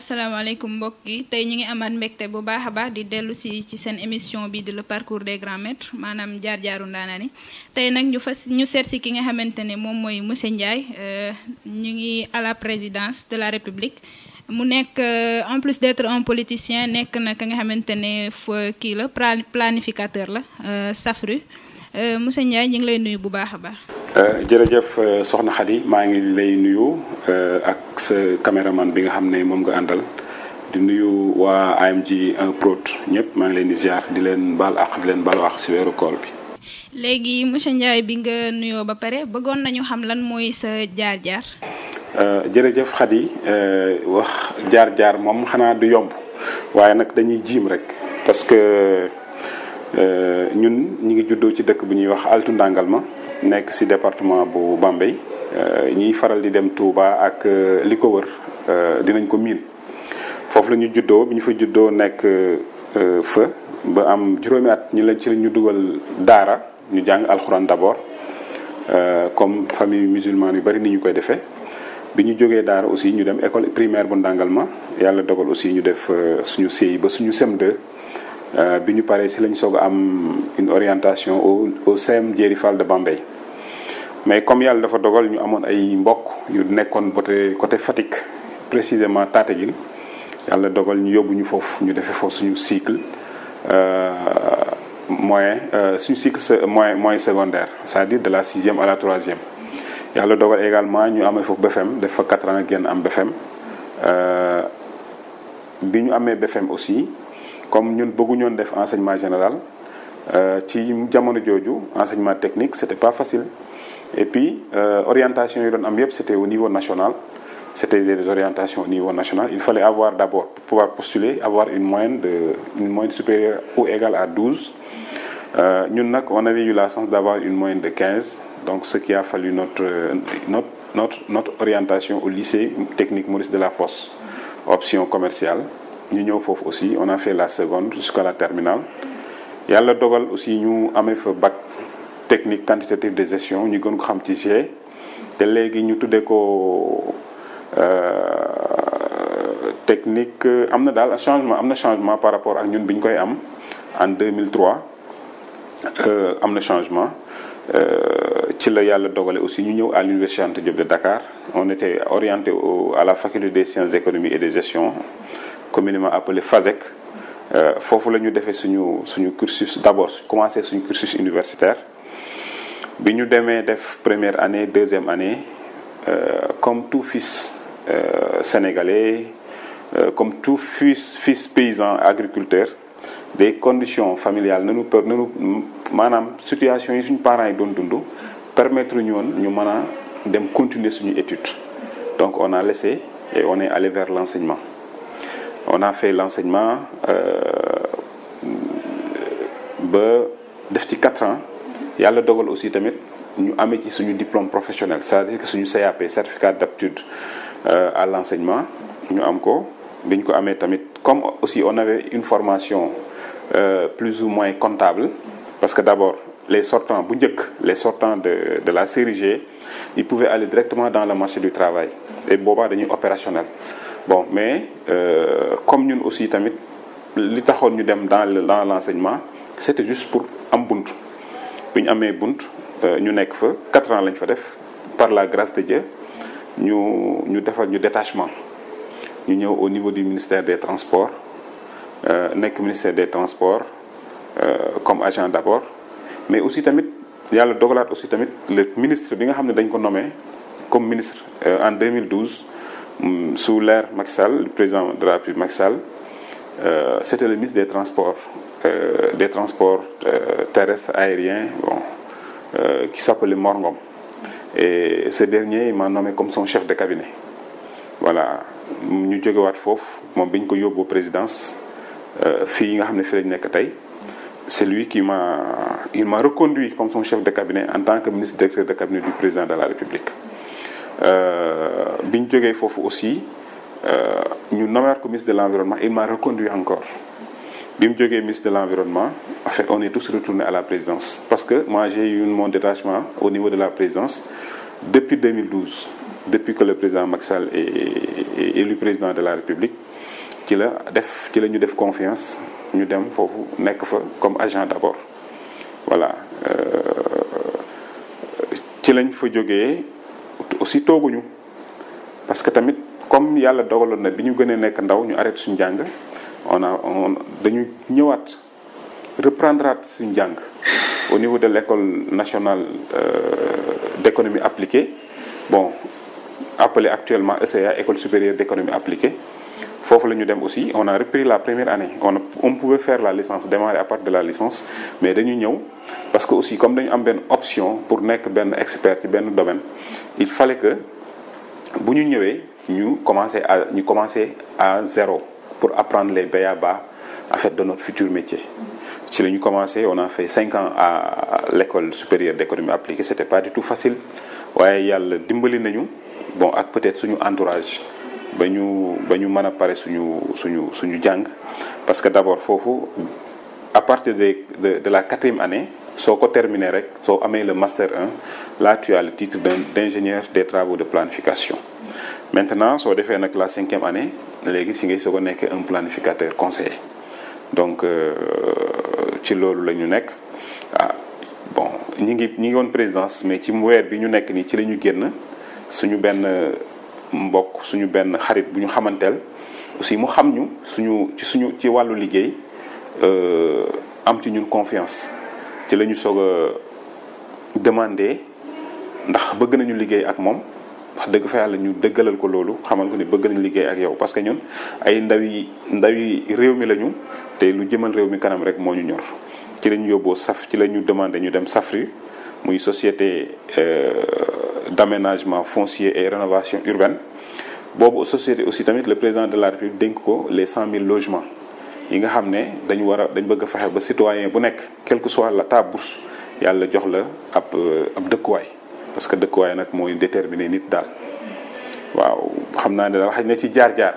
asalaamaaleykum mbokk yi tey ñu ngi amaat mbégte bu baax a baax di dellu si ci seen émission bi di le parcours des grands maîtres maanaam jaar-jaaru ndaanaan yi tey nag ñu seet si ki nga xamante ne moom mooy monsieur Ndiaye ñu ngi à la présidence de la République mu nekk en plus d'être un politicien nekk na ka nga xamante ne kii la planificateur la SAFRU monsieur Ndiaye ñu ngi lay nuyu bu baax a baax. jërëjëf soxna Khady maa ngi lay nuyu ak sa caméraman bi nga xam ne moom nga àndal di nuyu waa AMG 1 Prod ñëpp maa ngi leen di ziar di leen baal àq di leen baal wax si weeru koor bi. léegi monsieur Ndiaye bi nga nuyoo ba pare bëggoon nañu xam lan mooy sa jaar-jaar. jërëjëf Khady wax jaar-jaar moom xanaa du yomb waaye nag dañuy jiim rek parce que ñun ñi ngi juddoo ci dëkk bu ñuy wax Altu Ndangalma nekk ci département bu Bambey ñiy faral di dem Touba ak li ko wër dinañ ko miin foofu la ñu juddoo bi ñu fa juddoo nekk fa ba am juróomi at ñu ñu dugal daara ñu jàng alxuraan d'abord comme famille musulmane yu bari ni ñu koy defee bi ñu jógee daara aussi ñu dem école primaire bu Ndangalma yàlla dogal aussi ñu def suñu CI ba suñu CM2 bi ñu paree ci lañ soog a am une orientation au CEM Jéeri Fall de Bambey mais comme yàlla dafa dogal ñu amoon ay mbokk yu nekkoon côté Fatick précisément Tataguine yàlla dogal ñu yóbbu ñu foofu ñu defee foofu suñu cycle suñu cycle moyen secondaire c'est-à-dire de la 6e à la 3e yàlla dogal également ñu amee foofu BFM def fa 4 ans génn am BFM bi ñu amee BFM aussi comme ñun bëgguñoon def enseignement général ci jamono jooju enseignement technique c'était pas facile et puis orientation yi doon am yëpp c'était au niveau national c'était des orientations au niveau national il fallait avoir d'abord pour pouvoir postuler avoir une moyenne supérieure ou égale à 12 ñun nag on avait eu la chance d'avoir une moyenne de 15 donc ce qui a fallu notre orientation au lycée technique Maurice Delafosse option commerciale ñu ñëw foofu aussi on a fait la seconde jusqu'à la terminale yàlla dogal aussi ñu amee fa bac technique quantitative de gestion ñu gën ko xam ci G te léegi ñu tuddee ko technique am na daal changement par rapport ak ñun bi ñu koy am en 2003 am na changement ci la yàlla dogale aussi ñu ñëw à l'université Anta Diop de Dakar on était orienté à la faculté des sciences économiques et de gestion communément appelé FASEC foofu la ñu defee suñu cursus d'abord commencé suñu cursus universitaire bi ñu demee def première année deuxième année comme tout fils sénégalais comme tout fils paysan agriculteur des conditions familiales nanu maanaam situation yi suñu parents yi doon dund permettre ñu woon ñu mën a dem continuer suñu étude donc on a laissé et on est allé vers l'enseignement on a fait l'enseignement ba def ci 4 ans yàlla dogal aussi tamit ñu amee ci suñu diplôme professionnel c'est-à-dire que suñu CAP certificat d'aptitude à l'enseignement ñu am ko bi ñu ko amee tamit comme aussi on avait une formation plus ou moins comptable parce que d'abord les sortants de la série G ils pouvaient aller directement dans le marché du travail et boobaa dañuy opérationnel bon mais comme ñun aussi tamit li taxoon ñu dem dans l'enseignement c'était juste pour am bunt bi ñu amee bunt ñu nekk fa 4 ans lañ fa def par la grâce de Dieu ñu defal ñu détachement ñu ñëw au niveau du ministère des transports nekk ministère des transports comme agent d'abord mais aussi tamit yàlla dogalaat aussi tamit le ministre bi nga xam ne dañ ko nommé comme ministre en 2012 sous l'ère Macky Sall le président de la République Macky Sall c'était le ministre des transports terrestres aériens qui s'appelait Mor Ngom et ce dernier il m'a nommé comme son chef de cabinet voilà ñu jógewaat foofu moom bi ñu ko yóbbu présidence fii yi nga xam ne fii lañ nekk tey c'est lui il m'a reconduit comme son chef de cabinet en tant que ministre directeur de cabinet du président de la République bi ñu jógee foofu aussi ñu nommé ko ministre de l'environnement il m'a reconduit encore bi mu jógee ministre de l'environnement en fait on est tous retournés à la présidence parce que moi j'ai eu mon détachement au niveau de la présidence depuis 2012 depuis que le président Macky Sall est élu président de la République ci la ñu def confiance ñu dem foofu nekk fa comme agent d'abord voilà ci lañ fa jógee aussi tooguñu parce que tamit comme yàlla dogaloon na bi ñu gënee nekk ndaw ñu arrêté suñu jàng dañu ñëwaat reprendre suñu jàng au niveau de l'école nationale d'économie appliquée bon appelée actuellement ESEA école supérieure d'économie appliquée foofu la ñu dem aussi on a repris la première année on pouvait faire la licence démarrer à partir de la licence mais dañu ñëw parce que aussi comme dañu am benn option pour nekk benn expert ci benn domaine il fallait que bu ñu ñëwee ñu commencer à zéro pour apprendre les b.a.-ba en fait de notre futur métier. ci la ñu commencé on a fait 5 ans à l'école supérieure d'économie appliquée c'était pas du tout facile waaye yàlla dimbali nañu bon ak peut-être suñu entourage ba ñu mën a pare suñu jàng parce que d'abord foofu à partir de la 4e année soo ko terminé rek soo amee le master 1 là tu as le titre d'ingénieur des travaux de planification maintenant soo defee nag la 5e année léegi si ngay soo ko nekkee un planificateur conseiller donc ci loolu la ñu nekk bon ñi ngi woon présidence mais ci weer bi ñu nekk nii ci la ñu génn suñu benn mbokk suñu benn xarit bu ñu xamanteel aussi mu xam ñu ci wàllu liggéey am ci ñun confiance ci la ñu soog a demander ndax bëgg nañu liggéey ak moom wax dëgg fa yàlla ñu dëggalal ko loolu xamal ko ni bëgg nañu liggéey ak yow parce que ñun ay ndawi réew mi lañu te lu jëmal réew mi kanam rek moo ñu ñor ci la ñu yóbboo ci la ñu demandé ñu dem SAFRU muy société d'aménagement foncier et rénovation urbaine boobu société aussi tamit le président de la République dénk ko les 100 000 logements yi nga xam ne dañ bëgg a fexe ba citoyen bu nekk quelle que soit ta bourse yàlla jox la ab dëkkuwaay parce que dëkkuwaay nag mooy déterminer nit daal waaw xam naa ne daal xëy na ci jaar-jaar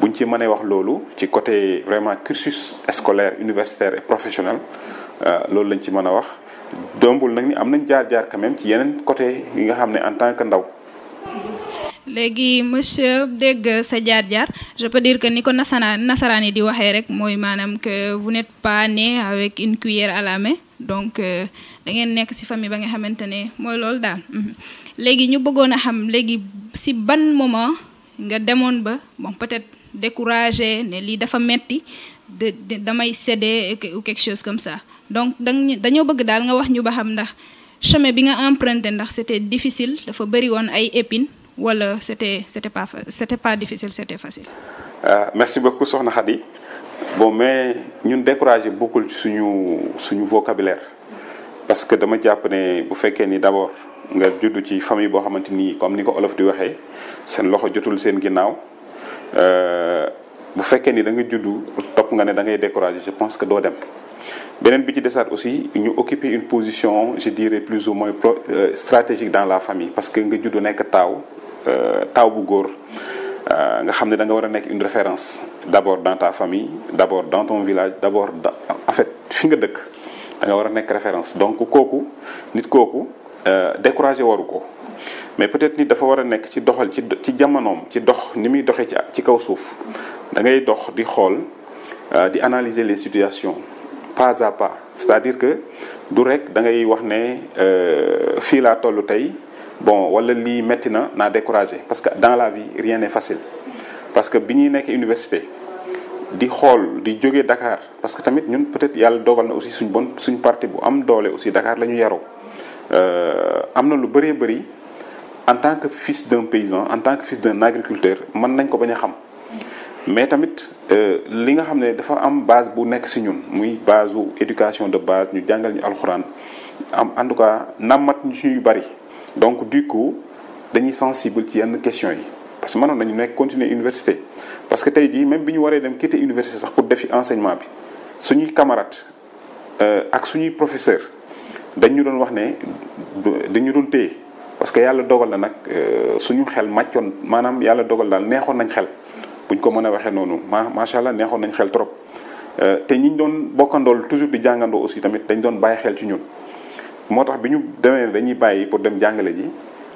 buñ ci mënee wax loolu ci côté vraiment cursus scolaire universitaire et professionnel loolu lañ ci mën a wax dombul nag ni am nañ jaar-jaar quand même ci yeneen côté yi nga xam ne en tant que ndaw. léegi monsieur dégg sa jaar-jaar je peux dire que ni ko nasaraan yi di waxee rek mooy maanaam que vous n'êtes pas né avec une cuillère à la main donc da ngeen nekk ci famille ba nga xamante ne mooy loolu daal. léegi ñu bëggoon a xam léegi ci ban moment nga demoon ba bon peut-être découragé ne lii dafa metti damay céder ou quelque chose comme ça donc dañoo bëgg daal nga wax ñu ba xam ndax chemin bi nga emprunté ndax c'était difficile dafa bari woon ay épines wala c'était pas difficile c'était facile. Merci beaucoup soxna Khady bon mais ñun découragé bokkul ci suñu vocabulaire parce que dama jàpp ne bu fekkee ni d'abord nga juddu ci famille boo xamante ni comme ni ko olof di waxee seen loxo jotul seen ginnaaw bu fekkee ni da nga juddu topp nga ne da ngay découragé je pense que doo dem. beneen bi ci desaat aussi ñu occuper une position je dirais plus ou moins stratégique dans la famille parce que nga juddu nekk taaw bu góor nga xam ne da nga war a nekk une référence d'abord dans ta famille d'abord dans ton village d'abord en fait fi nga dëkk da nga war a nekk référence donc nit kooku découragé waru ko mais peut-être nit dafa war a nekk ci doxal ci jamonoom ci dox ni muy doxee ci kaw suuf da ngay dox di xool di analyser les situations pas à pas c'est-à-dire que du rek da ngay wax ne fii laa tollu tey bon wala lii metti naa découragé parce que dans la vie rien n'est facile parce que bi ñuy nekk université di xool di jógee Dakar parce que tamit ñun peut-être yàlla dogal na aussi suñ parti bu am doole aussi Dakar la ñu yaroo am na lu bëree bëri en tant que fils d'un paysan en tant que fils d'un agriculteur mën nañ ko bañ a xam mais tamit li nga xam ne dafa am base bu nekk ci ñun muy base u éducation de base ñu jàngal ñu alxuraan en tout cas nammat ñu ci yu bari donc du coup dañuy sensible ci yenn questions yi parce que mënoon nañu nekk continuer université parce que tey jii même bi ñu waree dem quitter université sax pour defi enseignement bi suñuy camarades ak suñuy professeur dañu doon wax ne dañu doon téye parce que yàlla dogal na nag suñu xel màccoon maanaam yàlla dogal daal neexoon nañ xel buñ ko mën a waxee noonu macha allah neexoon nañ xel trop te ñiñ doon bokkandool toujours di jàngandoo aussi tamit dañ doon bàyyi xel ci ñun moo tax bi ñu demee dañuy bàyyi pour dem jàngale ji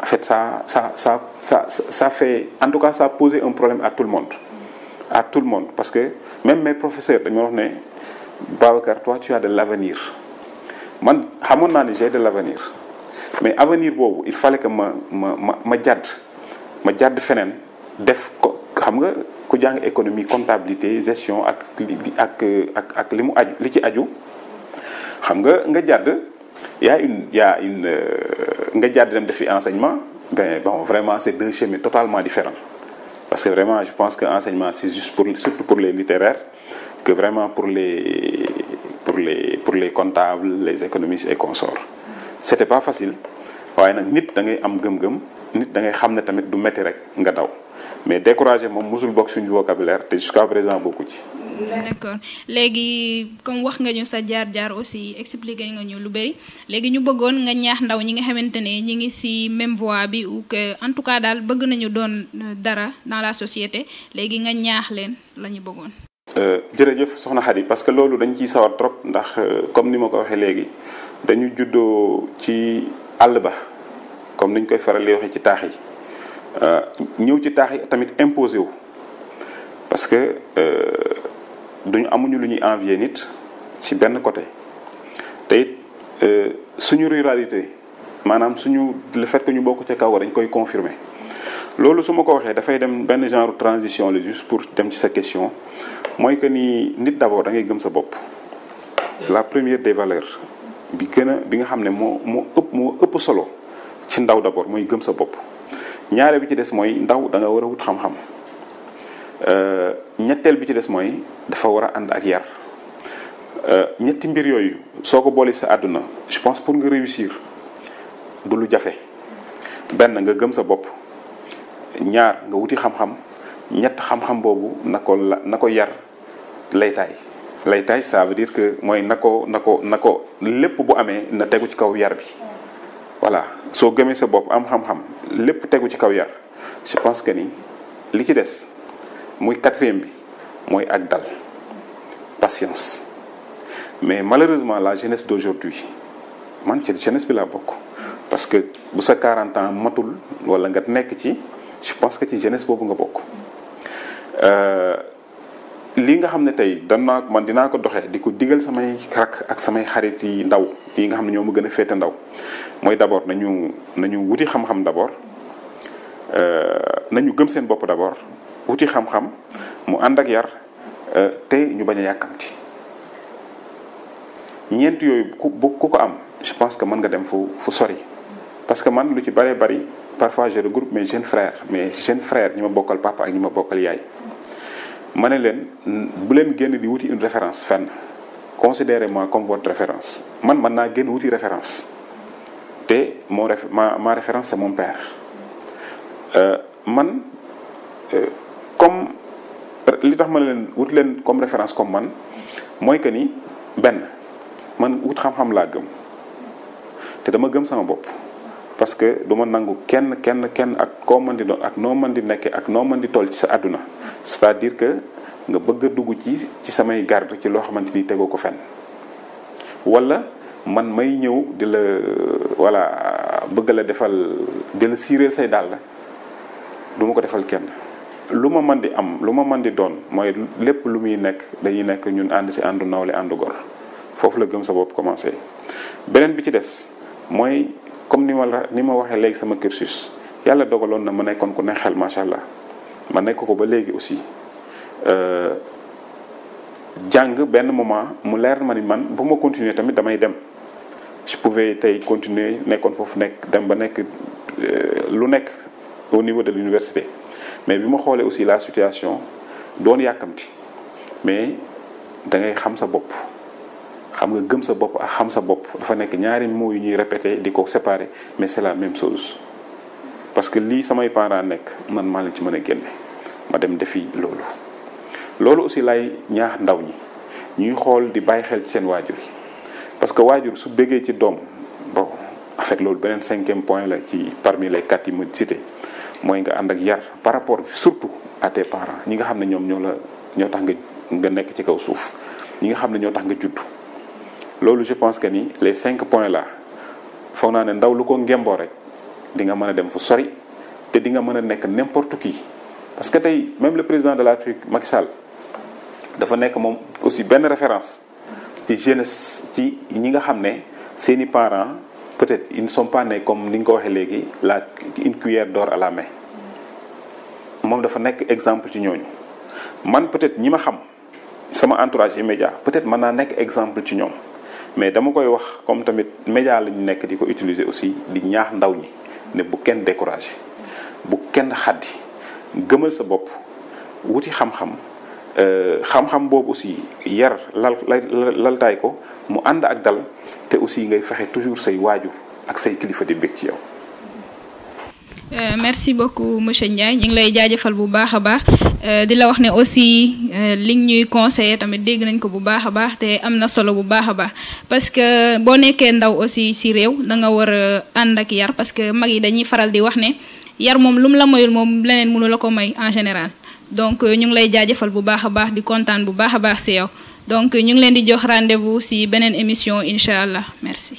en fait ça fait en tout cas ça a posé un problème à tout le monde à tout le monde parce que même mes professeurs dañu wax ne Babacar toi tu as de l'avenir man xamoon naa ne j'ai de l'avenir mais avenir boobu il fallait que ma jàdd feneen def ko xam nga ku jàng économie comptabilité gestion ak li mu aju li ci aju xam nga jàdd y a une nga jàdd dem defi enseignement bon vraiment c'est deux chemins totalement différents parce que vraiment je pense que enseignement c'est juste surtout pour les littéraires que vraiment pour les comptables les économistes et consorts c'était pas facile waaye nag nit da ngay am gëm-gëm nit da ngay xam ne tamit du metti rek nga daw mais découragé moom musul bokk suñu vocabulaire te jusqu'à présent bokku ci. d'accord léegi comme wax nga ñu sa jaar-jaar aussi expliqué nga ñu lu bari léegi ñu bëggoon nga ñaax ndaw ñi nga xamante ne ñi ngi ci même voie bi ou que en tout cas daal bëgg nañu doon dara dans la société léegi nga ñaax leen la ñu bëggoon. jërëjëf soxna Khady parce que loolu dañ ciy sawar trop ndax comme ni ma ko waxee léegi dañu juddoo ci àll ba comme niñ koy faral di waxee ci taax yi ñëw ci taax yi tamit imposé wu parce que amuñu lu ñuy envier nit ci benn côté te it suñu ruralité maanaam le fait que ñu bokk ca kaw dañ koy confirmer loolu su ma ko waxee dafay dem benn genre transition la juste pour dem ci sa question mooy que ni nit d'abord da ngay gëm sa bopp la première des valeurs bi nga xam ne moo ëpp solo ci ndaw d'abord mooy gëm sa bopp ñaare bi ci des mooy ndaw da nga war a wut xam-xam ñetteel bi ci des mooy dafa war a ànd ak yar ñetti mbir yooyu soo ko boole sa àdduna je pense pour nga réussir du lu jafe benn nga gëm sa bopp ñaar nga wuti xam-xam ñett xam-xam boobu na ko yar laytaay ça veut dire que mooy na ko lépp bu amee na tegu ci kaw yar bi voilà soo gëmee sa bopp am xam-xam lépp tegu ci kaw yar je pense que ni li ci des muy quatrième bi mooy ak dal patience mais malheureusement la jeunesse d'aujourd'hui man ci jeunesse bi laa bokk parce que bu sa 40 ans matul wala nga nekk ci je pense que ci jeunesse boobu nga bokk li nga xam ne tey dinaa ko doxee di ko digal samay rak ak samay xarit yi ndaw yi nga xam ne ñoo ma gën a féete ndaw mooy d'abord nañu wuti xam-xam d'abord nañu gëm seen bopp d'abord wuti xam-xam mu ànd ak yar te ñu bañ a yàkkamti ñeent yooyu ku ko am je pense que mën nga dem fu sori parce que man lu ci bëree bëri parfois je regroupe mes jeunes frères ñi ma bokkal papa ak ñi ma bokkal yaay ma ne leen bu leen génn di wuti une référence fenn considérez-moi comme votre référence man mën naa génn wuti référence te ma référence c'est mon père man comme li tax ma leen wut leen comme référence comme man mooy que ni benn man wut xam-xam laa gëm te dama gëm sama bopp parce que du ma nangu kenn ak koo mën di doon ak noo mën di nekkee ak noo mën di toll ci sa àdduna c'est-à-dire que nga bëgg a dugg ci samay garde ci loo xamante ni tegoo ko fenn wala man may ñëw di la voilà bëgg la defal di la siireel say dàll du ma ko defal kenn lu ma mën di am lu ma mën di doon mooy lépp lu muy nekk dañuy nekk ñun ànd ci àndu nawle àndu gor foofu la gëm sa bopp commencé beneen bi ci des mooy comme ni ma waxee léegi sama cursus yàlla dogaloon na ma nekkoon ku ne xel macha allah ma nekk ko ba léegi aussi jàng benn moment mu leer ma ni man bu ma continuer tamit damay dem je pouvais tey continuer nekkoon foofu dem ba nekk lu nekk au niveau de l'université mais bi ma xoolee aussi la situation doon yàkkamti mais da ngay xam sa bopp xam nga gëm sa bopp ak xam sa bopp dafa nekk ñaari mots yu ñuy répéter di ko séparer mais c'est la même chose parce que lii samay parents nekk man maa leen ci mën a génne ma dem defi loolu aussi lay ñaax ndaw ñi ñuy xool di bàyyi xel ci seen waajur yi parce que waajur su bëggee ci doom bon en fait loolu beneen 5e point la ci parmi les 4 yi ma cité mooy nga ànd ak yar par rapport surtout à tes parents ñi nga xam ne ñoom ñoo tax nga nekk ci kaw suuf ñi nga xam ne ñoo tax nga judd loolu je pense que ni les 5 points là foog naa ne ndaw lu ko ngemboo rek di nga mën a dem fu sori te di nga mën a nekk n'importe qui parce que tey même le président de la République Macky Sall dafa nekk moom aussi benn référence ci jeunesse ci ñi nga xam ne seeni parents peut-être ils ne sont pas nés comme ni nga ko waxee léegi une cuillère d'or à la main moom dafa nekk exemple ci ñooñu man peut-être ñi ma xam sama entourage immédiat peut-être mën naa nekk exemple ci ñoom mais dama koy wax comme tamit média la ñu nekk di ko utiliser aussi di ñaax ndaw ñi ne bu kenn découragé bu kenn xaddi gëmal sa bopp wuti xam-xam xam-xam boobu aussi yar laltaay ko mu ànd ak dal te aussi ngay fexe toujours say waajur ak say kilifa di bég ci yow. Merci beaucoup monsieur Ndiaye ñu ngi lay jaajëfal bu baax a baax di la wax ne aussi li ñuy conseiller tamit dégg nañ ko bu baax a baax te am na solo bu baax a baax parce que boo nekkee ndaw aussi ci réew da nga war a ànd ak yar parce que mag yi dañuy faral di wax ne yar moom lu mu la mayul moom leneen mënu la ko may en général donc ñu ngi lay jaajëfal bu baax a baax di kontaan bu baax a baax ci yow donc ñu ngi leen di jox rendez-vous ci beneen émission incha allah merci.